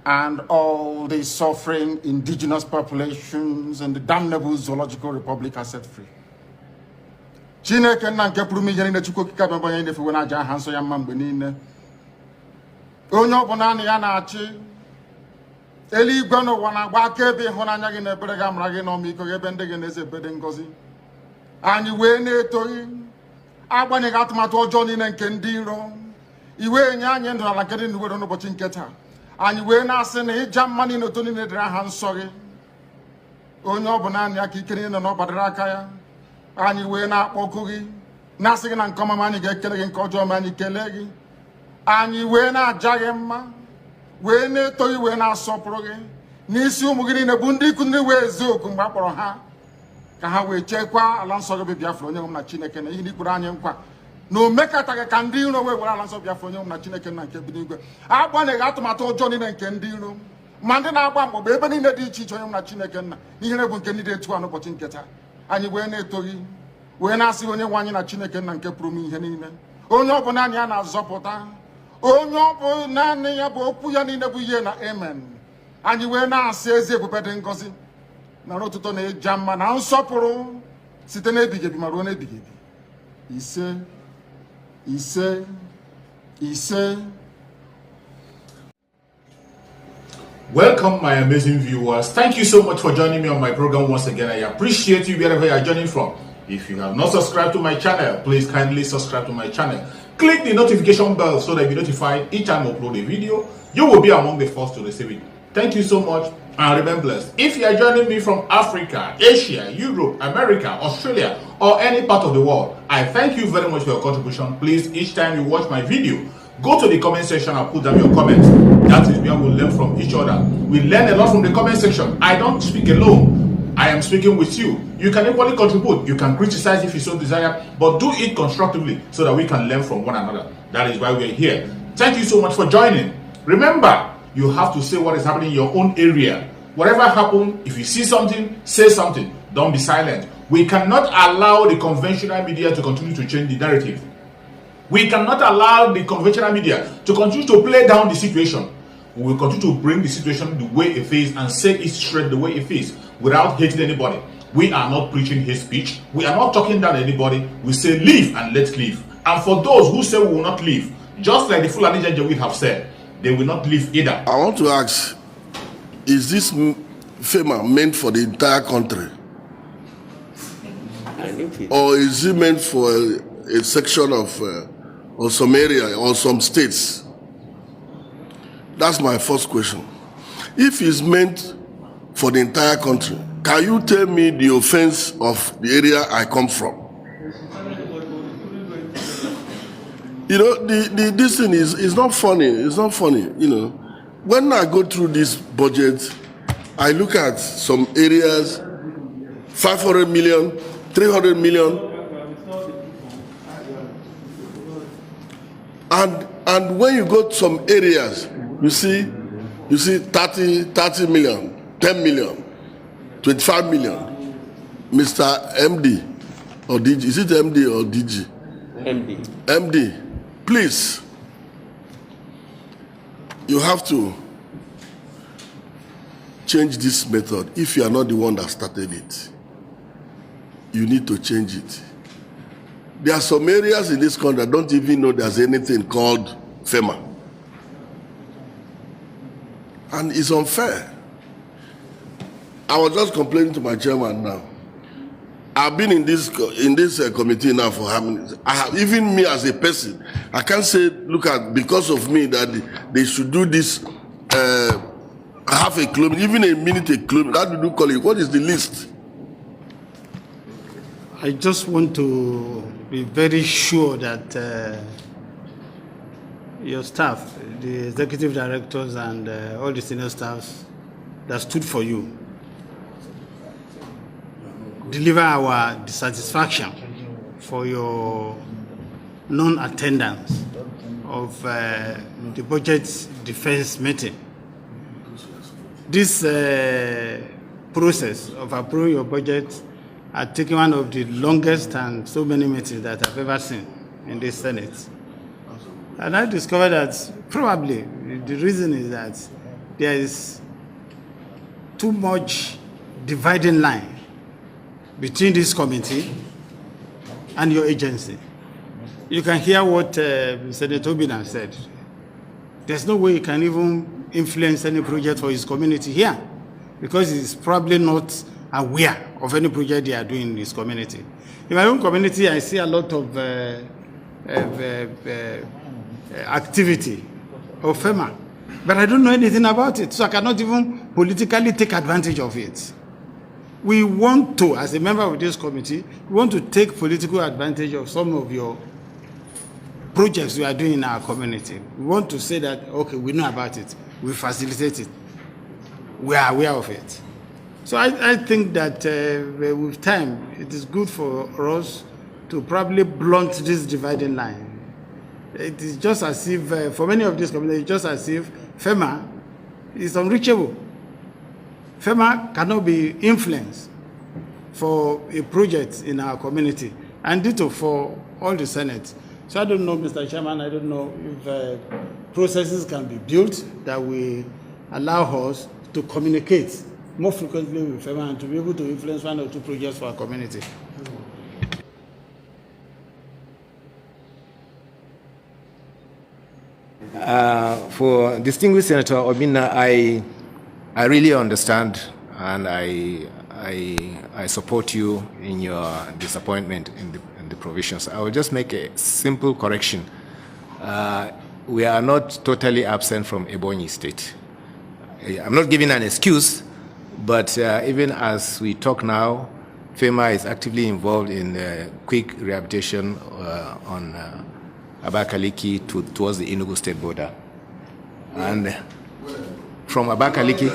and all the suffering indigenous populations in the damnable zoological republic are set free. Chineke na nke pụrụ m ihe niile Chukwu okike abịa onye na-efe na aja aha nsọ ya mma mgbe niile. Onye ọbụla na ya na-achị eluigwe n'ụwa na-agba akaebe ịhụnanya gị na ebere gị amara gị n'ọmịiko gị ebe ndị gị na-eze ebede ngọzi. Anyị wee na-etoghị agbanyeghị atụmatụ ọjọọ niile nke ndị iro. Iwe nye anyị ndụ ala nke dị n'uwere n'ụbọchị nke taa. Anyị wee na-asị na ịja mma niile otu niile dịrị aha nsọ gị. Onye ọbụla anyị aka ike niile na ọ gbadara aka ya. Anyị wee na-akpọku gị na-asị gị na nke ọma anyị ga-ekele gị nke ọjọọ ma anyị kelee gị. Anyị wee na-aja gị mma wee na-eto gị wee na-asọpụrụ gị n'isi ụmụ gị niile bụ ndị ikwu ndị wee ezi oku mgbe a kpọrọ ha ka ha wee chekwaa ala nsọ gị bụ Biafra onye nwe m na Chineke na ihe n'ikpere anyị nkwa na o mekataghị ka ndị iro wee were ala nsọ Biafra onye nwe m na Chineke na nke bi n'igwe agbanyeghị atụmatụ ọjọọ niile nke ndị iro ma ndị na-agba mgbagba ebe niile dị iche iche onye nwe m na Chineke nna n'ihere bụ nke ndị dị etu a n'ụbọchị nke taa. Anyị wee na-eto gị wee na-asị onye nwe anyị na Chineke nna nke pụrụ m ihe niile onye ọbụla anyị a na-azọpụta onye ọbụ naanị ya bụ okwu ya niile bụ ihe na amen. Anyị wee na-asị ezi ebube dị ngọzi na ọtụtụ na-eja mma na nsọpụrụ site n'ebighị ebi ma ruo n'ebighị ebi. Ise ise ise. Welcome, my amazing viewers. Thank you so much for joining me on my program once again. I appreciate you wherever you are joining from. If you have not subscribed to my channel, please kindly subscribe to my channel. Click the notification bell so that you'll be notified each time I upload a video. You will be among the first to receive it. Thank you so much and remain blessed. If you are joining me from Africa, Asia, Europe, America, Australia, or any part of the world, I thank you very much for your contribution. Please, each time you watch my video, go to the comment section and put down your comments. That is where we learn from each other. We learn a lot from the comment section. I don't speak alone. I am speaking with you. You can equally contribute. You can criticize if you so desire, but do it constructively so that we can learn from one another. That is why we are here. Thank you so much for joining. Remember, you have to say what is happening in your own area. Whatever happens, if you see something, say something. Don't be silent. We cannot allow the conventional media to continue to change the narrative. We cannot allow the conventional media to continue to play down the situation. We will continue to bring the situation the way it is and say it straight the way it is without hating anybody. We are not preaching hate speech. We are not talking down anybody. We say leave and let's leave. And for those who say we will not leave, just like the Fulani Janjaweed have said, they will not leave either. I want to ask, is this FEMA meant for the entire country? Or is it meant for a section of or some area or some states? That's my first question. If it's meant for the entire country, can you tell me the offense of the area I come from? You know, this thing is not funny. It's not funny, you know. When I go through this budget, I look at some areas, 500 million, 300 million, and when you go to some areas, you see 30 million, 10 million, 25 million. Mr. MD or DG, is it MD or DG? MD. MD, please, you have to change this method. If you are not the one that started it, you need to change it. There are some areas in this country that don't even know there's anything called FEMA. And it's unfair. I was just complaining to my chairman now. I've been in this committee now for how many? I have, even me as a person, I can't say, look at, because of me that they should do this half a kilometer, even a minute a kilometer. How do you call it? What is the list? I just want to be very sure that your staff, the executive directors and all the senior staffs that stood for you, deliver our dissatisfaction for your non-attendance of the budget defense meeting. This process of approving your budget has taken one of the longest and so many meetings that I've ever seen in this Senate. And I discovered that probably the reason is that there is too much dividing line between this committee and your agency. You can hear what Senator Obina said. There's no way you can even influence any project for his community here, because he's probably not aware of any project they are doing in his community. In my own community, I see a lot of activity of FEMA, but I don't know anything about it, so I cannot even politically take advantage of it. We want to, as a member of this committee, we want to take political advantage of some of your projects we are doing in our community. We want to say that, okay, we know about it, we facilitate it, we are aware of it. So I think that with time, it is good for us to probably blunt this dividing line. It is just as if, for many of these communities, it's just as if FEMA is unreachable. FEMA cannot be influenced for a project in our community, and ditto for all the Senate. So I don't know, Mr. Chairman, I don't know if processes can be built that will allow us to communicate more frequently with FEMA and to be able to influence one or two projects for our community. For distinguished Senator Obina, I really understand, and I support you in your disappointment in the provisions. I will just make a simple correction. We are not totally absent from Ebonyi State. I'm not giving an excuse, but even as we talk now, FEMA is actively involved in quick rehabilitation on Abakaliki towards the Enugu State border. And from Abakaliki...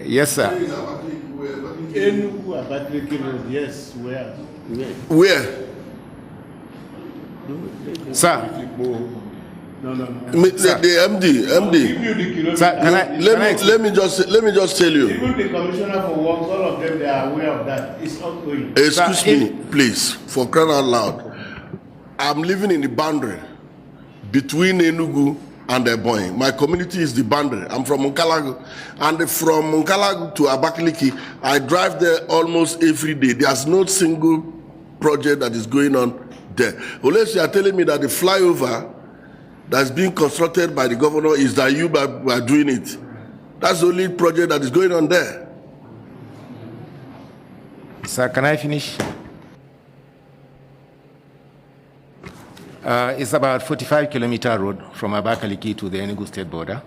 Yes, sir. Enugu, Abakaliki, yes, where? Where? Sir. No. The MD. Sir, let me just tell you. Even the Commissioner for Works, all of them, they are aware of that. It's not going. Excuse me, please, for crying out loud. I'm living in the boundary between Enugu and Ebonyi. My community is the boundary. I'm from Nkalagu. And from Nkalagu to Abakaliki, I drive there almost every day. There's no single project that is going on there. Unless you are telling me that the flyover that's being constructed by the governor is that you are doing it. That's the only project that is going on there. Sir, can I finish? It's about 45-kilometer road from Abakaliki to the Enugu State border.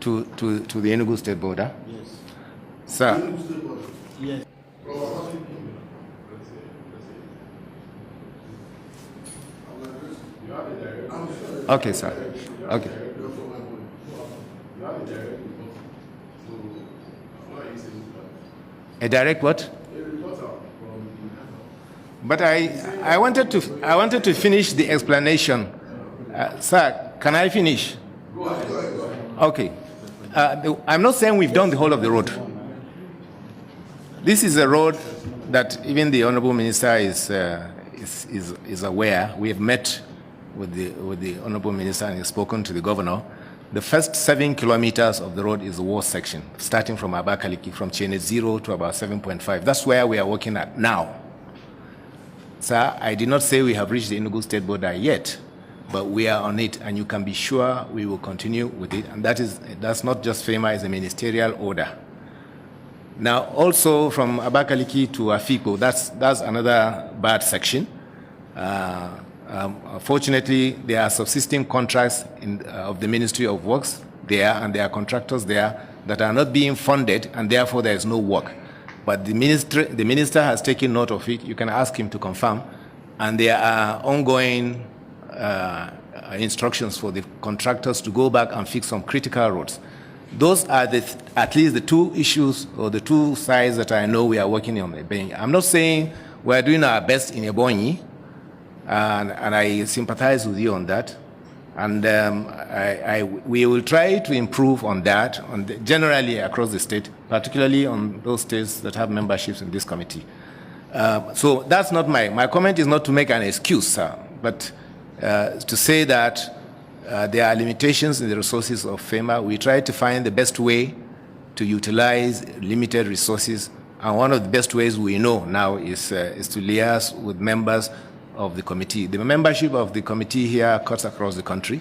To the Enugu State border. Yes. Sir. Yes. Okay, sir. Okay. A direct what? But I wanted to finish the explanation. Sir, can I finish? Okay. I'm not saying we've done the whole of the road. This is a road that even the Honorable Minister is aware. We have met with the Honorable Minister and spoken to the Governor. The first 7 kilometers of the road is the worst section, starting from Abakaliki, from Chain 0 to about 7.5. That's where we are working at now. Sir, I did not say we have reached the Enugu State border yet, but we are on it, and you can be sure we will continue with it. And that's not just FEMA, it's a ministerial order. Now, also from Abakaliki to Afiko, that's another bad section. Fortunately, there are subsisting contracts of the Ministry of Works there, and there are contractors there that are not being funded, and therefore there is no work. But the minister has taken note of it. You can ask him to confirm. And there are ongoing instructions for the contractors to go back and fix some critical roads. Those are at least the two issues or the two sides that I know we are working on. I'm not saying we are doing our best in Ebonyi, and I sympathize with you on that. And we will try to improve on that, generally across the state, particularly on those states that have memberships in this committee. So that's not my comment is not to make an excuse, sir, but to say that There are limitations in the resources of FEMA. We try to find the best way to utilize limited resources, and one of the best ways we know now is to liaise with members of the committee. The membership of the committee here cuts across the country.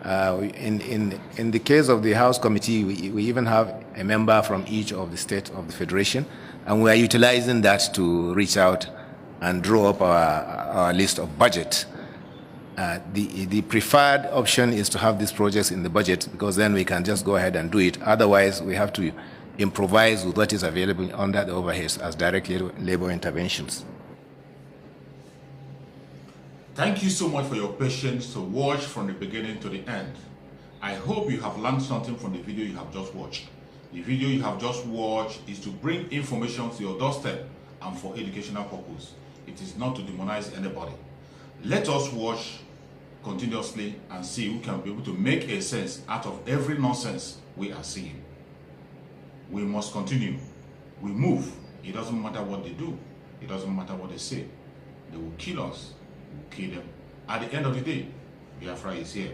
In the case of the House Committee, we even have a member from each of the states of the Federation, and we are utilizing that to reach out and draw up our list of budget. The preferred option is to have these projects in the budget, because then we can just go ahead and do it. Otherwise, we have to improvise with what is available under the overheads as direct labor interventions. Thank you so much for your patience to watch from the beginning to the end. I hope you have learned something from the video you have just watched. The video you have just watched is to bring information to your doorstep and for educational purpose. It is not to demonize anybody. Let us watch continuously and see who can be able to make a sense out of every nonsense we are seeing. We must continue. We move. It doesn't matter what they do. It doesn't matter what they say. They will kill us. We will kill them. At the end of the day, Biafra is here.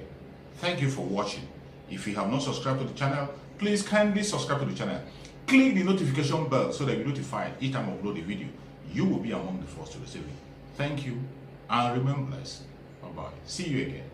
Thank you for watching. If you have not subscribed to the channel, please kindly subscribe to the channel. Click the notification bell so that you're notified each time I upload a video. You will be among the first to receive it. Thank you, and remain blessed. Bye-bye. See you again.